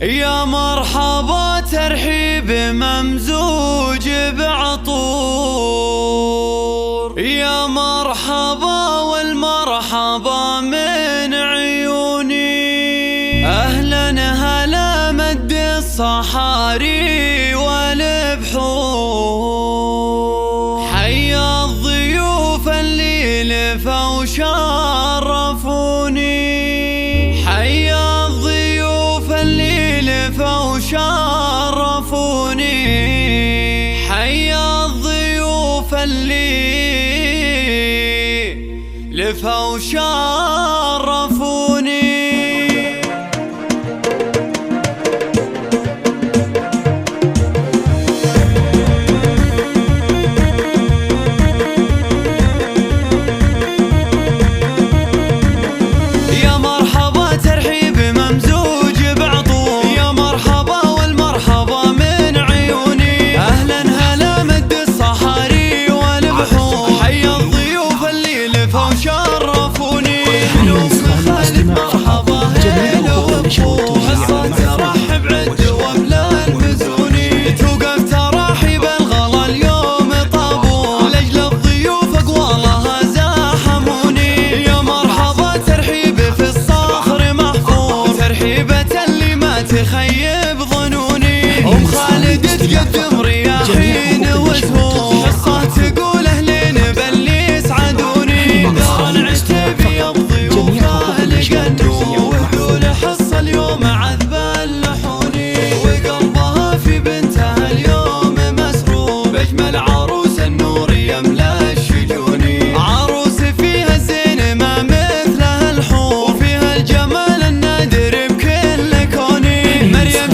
يا مرحبا ترحيب ممزوج بعطور، يا مرحبا والمرحبا من عيوني. أهلا هلا مد الصحاري والبحور، حيا الضيوف اللي لفوا وشرفوني، حيا الضيوف اللي لفوا وشرفوني، حيا الضيوف اللي لفوا وشرفوني. تخيب ظنوني أم خالد تقدم رياحين وزهور، قصة تقول أهلين بلي يسعدوني. درن عتبي الضيوف أهل قنو، وتقول حصة اليوم عذب اللحوني، وقلبها في بنتها اليوم مسرور، بأجمل عروس النور يملى الشجوني. عروس فيها الزين ما مثلها الحور، وفيها الجمال النادر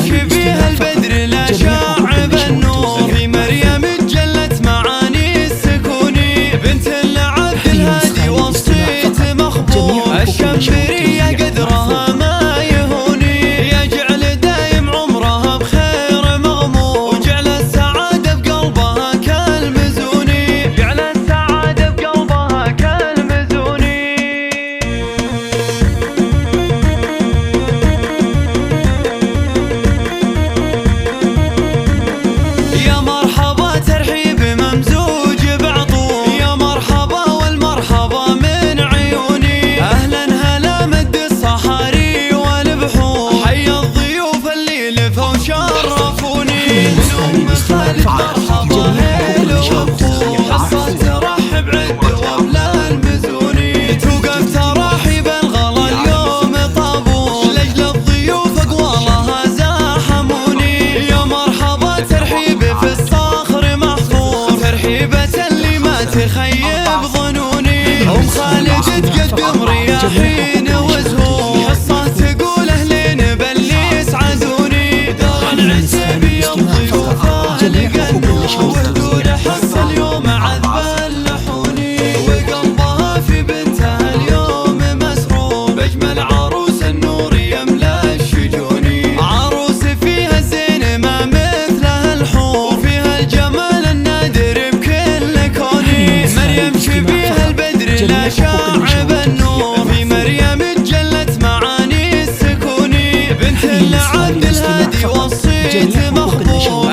شبيها البدر لا شاعب النور، في مريم جلت معاني السكوني، بنت العبد الهادي والصيت مخبور، الشمبرية قدرها ما يهوني، يا جعل دايم عمرها بخير مغمور، وجعل السعادة بقلبها كالمزوني، جعل السعادة بقلبها كالمزوني. يا مرحبا ترحيب ممزوج بعطور، يا مرحبا والمرحبا من عيوني. أهلا هلا مد الصحاري والبحور، حيا الضيوف اللي لفوا وشرفوني. من أم خالد مرحبا هيل وبخور، حصة ترحب عد وبلا المزوني، توقف تراحيب الغلا اليوم طابور، لأجل الضيوف أقوالها زاحموني. يا مرحبا ترحيب في الصخر محفور، ترحيبة اللي ما تخيب ظنوني، أم خالد تقدم رياحين وزهور، قصة تقول أهلين بلي يسعدوني. درن عتبي الضيوف أهل قنو، وتقول حصة اليوم عذب اللحوني، وقلبها في بنتها اليوم مسرور، بأجمل عروس النور يملى الشجوني. عروس فيها الزين ما مثلها الحور، وفيها الجمال النادر بكل كوني، مريم شبيها البدر لا شاعب النور، في مريم جلت معاني السكوني، بنت العبد الهادي والصيت مخبور.